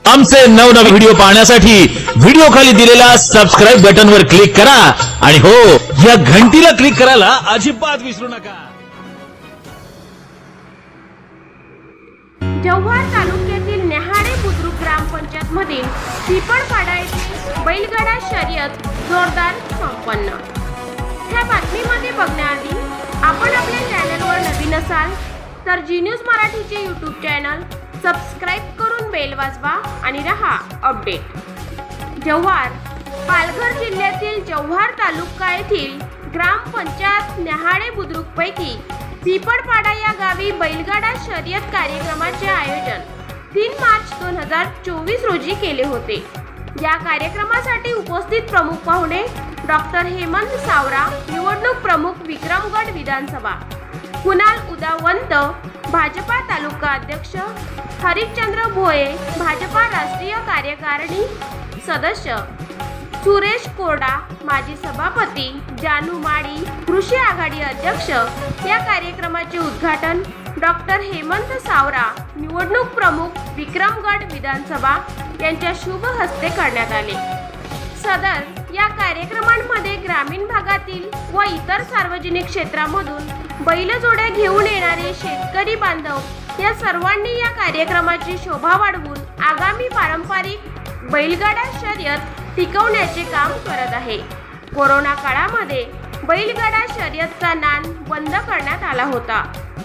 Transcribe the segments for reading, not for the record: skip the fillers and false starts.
आमचे नवनवीन व्हिडिओ पाहण्यासाठी व्हिडिओ खाली दिलेल्या सबस्क्राइब बटनवर क्लिक करा आणि हो या घंटीला क्लिक करायला अजिबात विसरू नका। जव्हार तालुक्यातील न्याहाळे बुद्रुक ग्रामपंचायत मधील पिपळपाडा येथे बैलगाडा शर्यत जोरदार संपन्न। ह्या बातमीमध्ये बघण्याआधी आपण आपल्या चॅनलवर नवीन असाल तर जी न्यूज मराठीचे यूट्यूब चॅनल सबस्क्राइब करून बेल वाजवा आणि रहा अपडेट। जव्हार पालघर जिल्ह्यातील जव्हार तालुका येथील ग्रामपंचायत न्याहाळे बुद्रुक पैकी पिपळपाडा या गावी बैलगाडा शर्यत कार्यक्रमाचे आयोजन 3 मार्च 2024 रोजी केले होते। या कार्यक्रमासाठी उपस्थित प्रमुख पाहुणे डॉक्टर हेमंत सावरा, निवडणूक प्रमुख विक्रमगड विधानसभा, कुणाल उदावंत भाजपा तालुका अध्यक्ष, हरिश्चंद्र भोये भाजपा राष्ट्रीय कार्यकारिणी सदस्य, सुरेश कोरडा माजी सभापती, जानू माडी कृषी आघाडी अध्यक्ष। या कार्यक्रमाचे उद्घाटन डॉक्टर हेमंत सावरा, निवडणूक प्रमुख विक्रमगड विधानसभा यांच्या शुभ हस्ते करण्यात आले। सदर या कार्यक्रमांमध्ये ग्रामीण भागातील व इतर सार्वजनिक क्षेत्रामधून बैलजोड्या घेऊन येणारे शेतकरी बांधव या सर्वांनी या कार्यक्रमाची शोभा वाढवून आगामी पारंपरिक बैलगाडा शर्यत टिकवण्याचे काम करत आहे। कोरोना काळामध्ये बैलगाडा शर्यतचा नाद बंद करण्यात आला होता,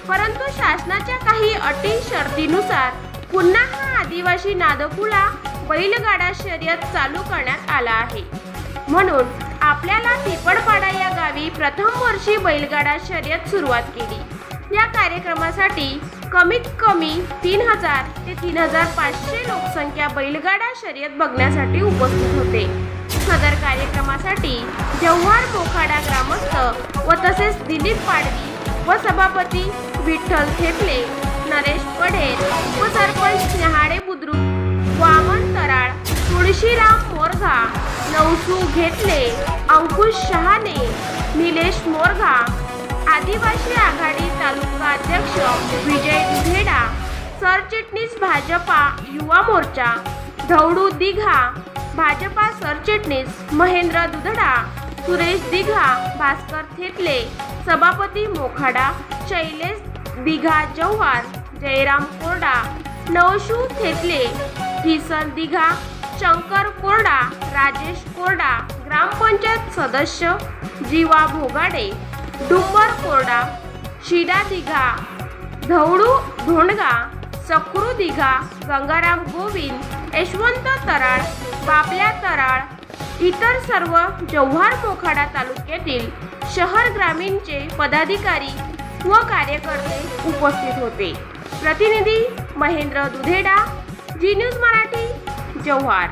परंतु शासनाच्या काही अटी शर्तीनुसार पुन्हा हा आदिवासी नादखुळा बैलगाडा शर्यत चालू करण्यात आला आहे। म्हणून आपल्याला पिपळपाडा या गावी प्रथम वर्षी बैलगाडा शर्यत सुरुवात केली। या कार्यक्रमासाठी कमीत कमी 3000 ते 3500 लोकसंख्या बैलगाडा शर्यत बघण्यासाठी उपस्थित होते। सदर कार्यक्रमासाठी जव्हार मोखाडा ग्रामस्थ व तसेच दिलीप पाडवी व सभापती विठ्ठल थेपले, नरेश पढेर व सरपंच न्याहाळे बुद्रुक वामन तराळ, तुळशीराम मोरघा, नवसू घेतले, अंकुश शहाणे, निलेश मोरघा, आदिवासी आघाडी तालुका अध्यक्ष विजय दुधेडा, सरचिटणीस भाजपा युवा मोर्चा धौडू दिघा, भाजपा सरचिटणीस महेंद्र दुधडा, सुरेश दिघा, भास्कर थेतले, सभापती मोखाडा शैलेश दिघा जव्हार, जयराम कोरडा, नवशू थेतले, किसन दिघा, शंकर कोरडा, राजेश कोरडा, ग्रामपंचायत सदस्य जीवा भोगाडे, डुंबर कोरडा, शिडा दिघा, धौडू धोंडगा, सक्रू दिघा, गंगाराम गोविंद, यशवंत तराळ, बाबल्या तराळ, इतर सर्व जव्हार मोखाडा तालुक्यातील शहर ग्रामीणचे पदाधिकारी व कार्यकर्ते उपस्थित होते। प्रतिनिधी महेंद्र दुधेडा, जी न्यूज मराठी, जव्हार।